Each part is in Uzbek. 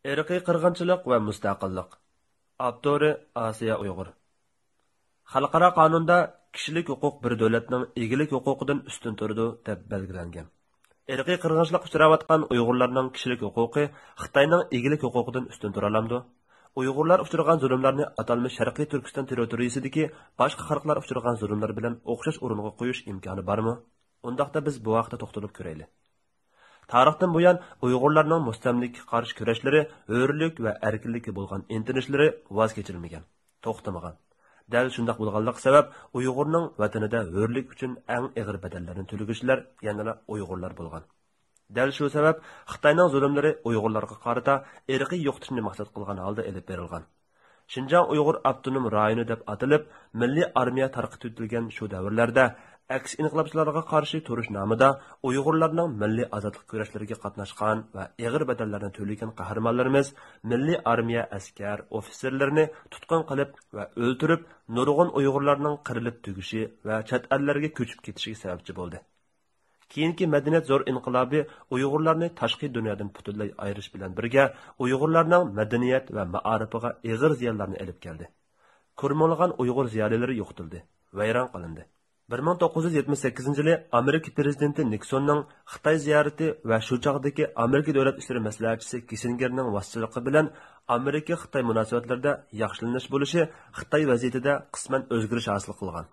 Irqiy qirg'inchilik va mustaqillik. Avtori Asiya Uyg'ur. Xalqaro qonunda kishilik huquq bir davlatning egilik huquqidan ustun turadi deb belgilangan. Irqiy qirg'inchilik uchrayotgan Uyg'urlarning kishilik huquqi Xitoyning egilik huquqidan ustun tura olamdi. Uyg'urlar uchragan zulmlarni atalmish Sharqiy Turkiston territoriyasidagi boshqa xalqlar uchragan zulmlar bilan o'xshash o'ringa qo'yish imkoni bormi? Undaqda biz bu vaqtda to'xtalib ko'raylik. Tarixdan buyon Uyg'urlarning mustamlikka qarshi kurashlari, hurlik va erkinlikka bo'lgan intilishlari voz kechilmagan, to'xtamagan. Dal shundaq bo'lganlik sabab Uyg'urning vatanida hurlik uchun eng og'ir badallarni to'laguchilar yana Uyg'urlar bo'lgan. Dal shu sabab Xitoyning zulmlari Uyg'urlarga qarata irqiy yo'qotishni maqsad qilgan holda elib berilgan. Xinjiang Uyg'ur avtonom rayoni deb atalib, milliy armiya tarqatib etilgan shu davrlarda aks inqilobchilarga qarshi turish nomida Uyg'urlarning milliy ozodlik kurashlariga qatnashgan va og'ir badallarni to'lagan qahramonlarimiz milliy armiya askar ofitserlarini tutqun qilib va o'ldirib, nurg'un Uyg'urlarning qirilib tugishi va chet ellarga ko'chib ketishiga sababchi bo'ldi. Keyingi madaniyat zo'r inqilobi Uyg'urlarni tashqi dunyodan butunlay ayirish bilan birga Uyg'urlarning madaniyat va ma'arifiga og'ir ziyonlarni olib keldi. Ko'rmo'lgan Uyg'ur ziyolilari yo'qotildi, vayron qilindi. 1978-yili Amerika prezidenti Niksonning Xitoy ziyorati va shu chog'dagi Amerika davlat ishlari maslahatchisi Kissingerning vasiyati bilan Amerika-Xitoy munosabatlarida yaxshilanish bo'lishi Xitoy vaziyatida qisman o'zgarish hosil qilgan.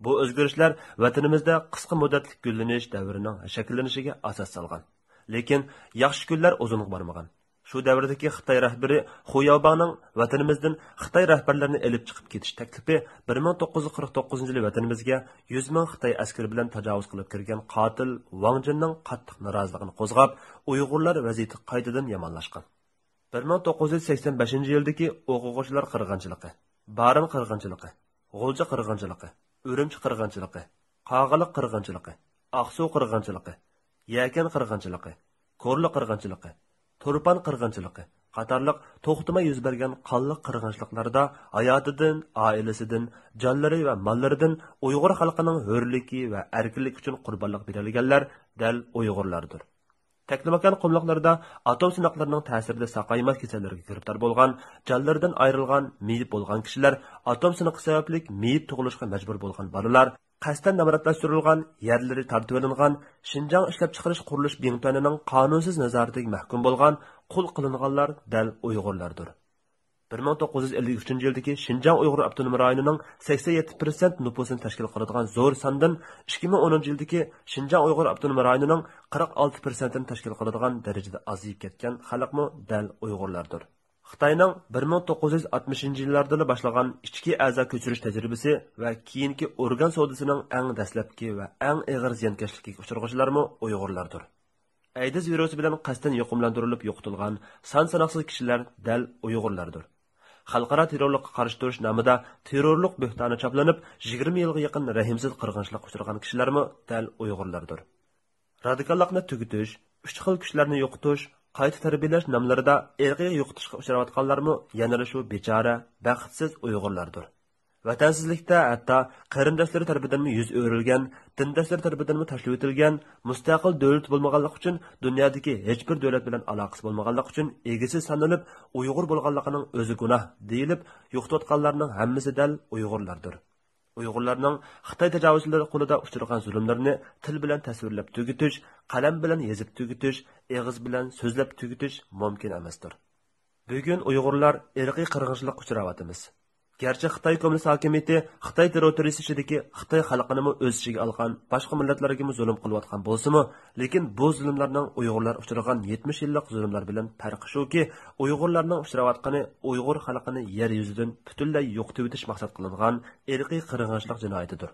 Bu o'zgarishlar vatanimizda qisqa muddatli gullanish davrining shakllanishiga asos solgan. Lekin yaxshi kunlar uzunga bormagan. Shu davrdagi Xitoy rahbari Xu Yaobanning vatanimizdan Xitoy rahbarlarini elib chiqib ketish taklifi 1949-yili vatanimizga 100 ming Xitoy askari bilan tajovuz qilib kirgan qotil Wang Jinning qattiq noroziligini qo'zg'ab, Uyg'urlar vaziyati qaytadan yomonlashgan. 1985-yildagi o'quvchilar qirg'inchiligi, Barin qirg'inchiligi, G'o'lja qirg'inchiligi, Urumchi qirg'inchiligi, Qog'iliq qirg'inchiligi, Aqsuv qirg'inchiligi, Yakan qirg'inchiligi, Ko'rli qirg'inchiligi, Turpan qirg'inchiligi qatorliq to'xtamay yuz bergan qonliq qirg'inchiliklarda hayotidan, oilasidan, jonlari va mollaridan Uyg'ur xalqining hurligi va erkinligi uchun qurbonlik berilganlar dal Uyg'urlardir. Taklimakan qumliqlarda atom sinoqlarining ta'sirida saqaymas kasallarga giriftor bo'lgan, jonlaridan ayrilgan, miyib bo'lgan kishilar, atom sinoqi sababli miyib tug'ilishga majbur bo'lgan bolalar, qasddan namratlashtirilgan, yerlari tartib olingan, Xinjiang ishlab chiqarish qurilish bintanining qonunsiz nazoratiga mahkum bo'lgan, qul qilinganlar dal Uyg'urlardir. 1953-yildagi Xinjiang Uyg'ur avtonom rayonining 87% nüfusini tashkil qiladigan zo'r sondan 2010-yildagi Xinjiang Uyg'ur avtonom rayonining 46%ni tashkil qiladigan darajada aziyib ketgan xalqmi dal Uyg'urlardir. Xitoyning 1960-yillardan boshlagan ichki a'zo ko'chirish tajribasi va keyingi organ savdosining eng dastlabki va eng og'ir ziyonkashligiga uchraganlarmi Uyg'urlardir. Aydiz virusi bilan qasddan yuqumlantirilib yo'qotilgan son-sanoqsiz kishilar dal Uyg'urlardir. Xalqaro terrorlikqa qarshi turish nomida terrorlik bo'htoni choplanib, 20 yilga yaqin rahimsiz qirg'inchilikqa uchragan kishilarmi dal Uyg'urlardir. Radikallikni tugutish, uch xil kuchlarni yo'qotish, qayta tarbiyalash nomlarida irqiy yo'qotishga uchrayotganlarmi yana shu bechora, baxtsiz Uyg'urlardir. Vatansizlikda hatto qarindoshlari tarafidan yuz o'rilgan, dindoshlari tarafidan tashlab o'tilgan, mustaqil davlat bo'lmaganlik uchun dunyodagi hech bir davlat bilan aloqasi bo'lmaganlik uchun egisi sanalib, Uyg'ur bo'lganligining o'zi gunoh deyilib, yo'qotganlarning hammasi dal Uyg'urlardir. Uyg'urlarning Xitoy tajovuzchilari qo'lida uchragan zulmlarni til bilan tasvirlab tugutish, qalam bilan yozib tugutish, og'iz bilan so'zlab tugutish mumkin emasdir. Bugun Uyg'urlar irqiy qirg'inchilikka uchrayapmiz. Gerçi Xitoy kommunist hokimiyati Xitoy territoriyasida Xitoy xalqini o'z ichiga olgan, boshqa millatlarga zulm qilayotgan bo'lsa-mu, lekin bu zulmlarning Uyg'urlar uchragan 70 yillik zulmlar bilan farqi shuki, Uyg'urlarning uchrayotgani Uyg'ur xalqini yer yuzidan butunlay yo'qotib o'tish maqsad qilingan irqiy qirg'inchilik jinoyatidir.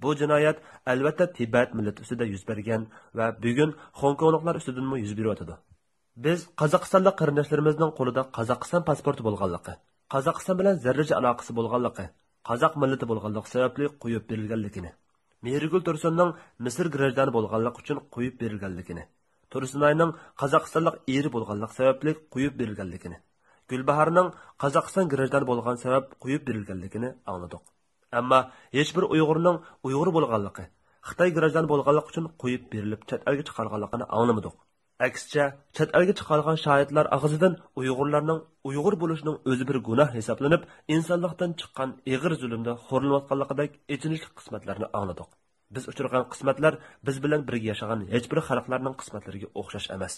Bu jinoyat albatta Tibet millati ustida yuz bergan va bugun Hong Kongliklar ustidanmi yuz beryotidi. Biz Qozog'istonlik qarindoshlarimizning qo'lida Qozog'iston pasporti bo'lganligi, Qozog'iston bilan zarracha aloqasi bo'lganligi, qozoq millati bo'lganligi sababli qo'yib berilganligini, Mehrigul Tursunning Misr grajdani bo'lganligi uchun qo'yib berilganligini, Tursunayning Qozog'istonlik eri bo'lganligi sababli qo'yib berilganligini, Gulbaharning Qozog'iston grajdani bo'lgan sabab qo'yib berilganligini angladik. Ammo hech bir Uyg'urning Uyg'ur bo'lganligi, Xitoy grajdani bo'lganligi uchun qo'yib berilib chet elga chiqarganligini anglamadik. Aksincha, chet elga chiqargan shohidlar og'zidan Uyg'urlarning Uyg'ur bo'lishining o'zi bir gunoh hisoblanib, insonlikdan chiqqan ig'ir zulmda xo'rlanayotganligidek ichinishli qismatlarni angladik. Biz uchirgan qismatlar biz bilan birga yashagan hech bir xalqlarning qismatlariga o'xshash emas.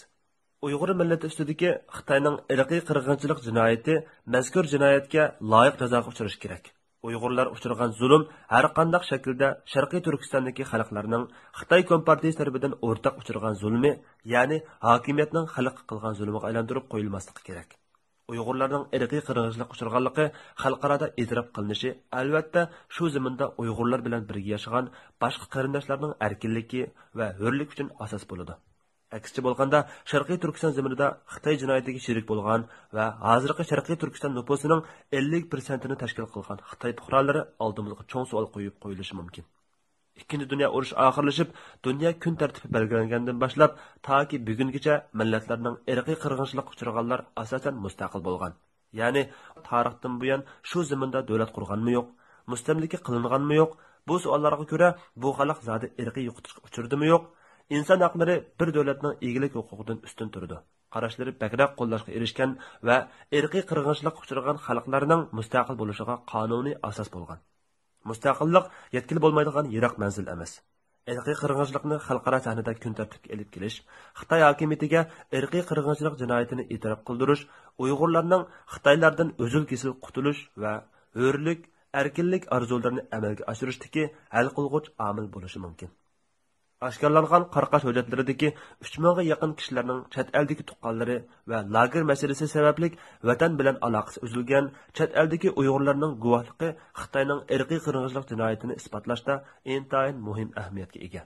Uyg'ur millati ustidagi Xitoyning irqiy qirg'inchilik jinoyati mazkur jinoyatga loyiq jazoga uchrashi kerak. Uyg'urlar uchirgan zulm har qanday shaklda Sharqiy Turkistondagi xalqlarning Xitoy Kompartiyasi tomonidan o'rtaq uchirgan zulmi, ya'ni hokimiyatning xalq qilgan zulmiga aylantirib qo'yilmasligi kerak. Uyg'urlarning irqiy qirg'inchilikka uchraganligi xalqaro e'tirof qilinishi albatta shu zaminda Uyg'urlar bilan birga yashagan boshqa qarindoshlarning erkinligi va hurlik uchun asos bo'ladi. Aksicha bo'lganda, Sharqiy Turkiston zaminida Xitoy jinoyatiga sherik bo'lgan va hozirgi Sharqiy Turkiston nufusining 50% ni tashkil qilgan Xitoy fuqarolari oldimizga cho'ng savol qo'yib qo'yilishi mumkin. Ikkinchi dunyo urushi oxirlashib, dunyo kun tartibi belgilangandan boshlab toki bugungacha millatlarning irqiy qirg'inchilikka uchraganlar asosan mustaqil bo'lgan. Ya'ni tarixdan buyon shu zaminda davlat qurganmi yo'q, mustamlika qilinganmi yo'q? Bu savollarga ko'ra bu xalq zodi irqiy yo'qotishga uchradimi yo'q? İnsan haqlari bir davlatning egilik huquqidan ustun turdi. Qarashlari bakroq qo'llashga erishgan va irqiy qirg'inchilikka uchragan xalqlarning mustaqil bo'lishiga qonuniy asos bo'lgan. Mustaqillik yetkili bo'lmaydigan yiroq manzil emas. Irqiy qirg'inchilikni xalqaro sahnada kun tartibga olib kelish, Xitoy hokimiyatiga irqiy qirg'inchilik jinoyatini e'tirof qildirish, Uyg'urlarning Xitoylardan o'zil-kesil qutulish va hurlik, erkinlik orzularini amalga oshirishdagi hal qilg'uch omil bo'lishi mumkin. Aşkarlangan qarqash hujjatlaridagi 3000 ga yaqin kishilarning chet eldagi tuqqanlari va lager masalasi sababli vatan bilan aloqasi uzilgan chet eldagi Uyg'urlarning guvohligi Xitoyning irqiy qirg'inchilik jinoyatini isbotlashda intayin muhim ahamiyatga ega.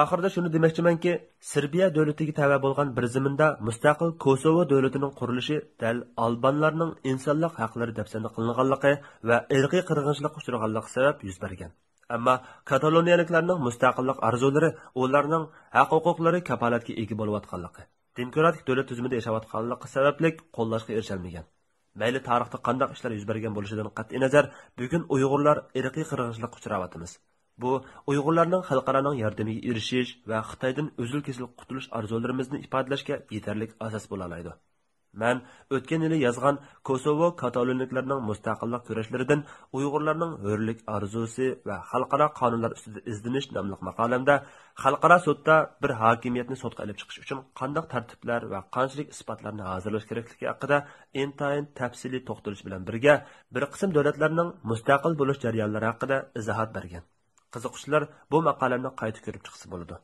Oxirida shuni demoqchimanki, Serbiya davlatiga tava bo'lgan bir zaminda mustaqil Kosovo davlatining qurilishi dal albanlarning insonlik haqlari dafsanda qilinganligi va irqiy qirg'inchilikka uchraganligi sabab yuz bergan. Ammo Kataloniyaliklarning mustaqillik arzulari ularning haq-huquqlari kapolatga ega bo'layotganligi, demokratik davlat tuzumida yashayotganligi sababli qo'llashga erishalmagan. Mayli tarixda qanday ishlar yuz bergan bo'lishidan qat'iy nazar, bugun Uyg'urlar irqiy qirg'inchilikka uchrayapmiz. Bu Uyg'urlarning xalqaroning yordamiga erishish va Xitoydan uzil-kesil qutulish orzularimizni ifodalashga yetarli asos bo'la oladi. Men o'tgan yili yozgan Kosovo katalonliklarning mustaqillik kurashlaridan Uyg'urlarning hurlik orzusi va xalqaro qonunlar ustida izlanish nomli maqolamda xalqaro sudda bir hokimiyatni sudga olib chiqish uchun qanday tartiblar va qanchalik isbotlarni hozirlash kerakligi haqida intayin tafsiliy to'xtalish bilan birga bir qism davlatlarning mustaqil bo'lish jarayonlari haqida izohat bergan. Qiziquvchilar bu maqolamni qayta ko'rib chiqsa bo'ladi.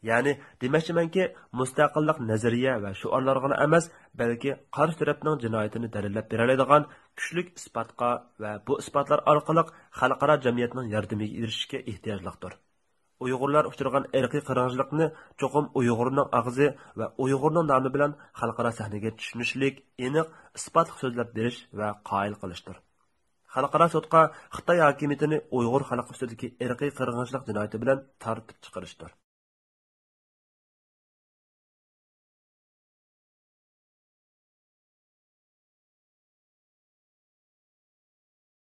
Ya'ni demoqchimanki, mustaqillik nazariya va shuarlarga emas, balki qarshi tarafning jinoyatini dalillab beradigan kuchli isbotga va bu isbotlar orqali xalqaro jamiyatning yordamiga erishishga ehtiyojlidir. Uyg'urlar uchragan irqiy qirg'inchilikni cho'qim Uyg'urning og'zi va Uyg'urning nomi bilan xalqaro sahnaga tushunishlik, aniq isbotli so'zlab berish va qoyil qilishdir. Xalqaro sudga Xitoy hokimiyatini Uyg'ur xalqi ustidagi irqiy qirg'inchilik jinoyati bilan tartib chiqarishdir.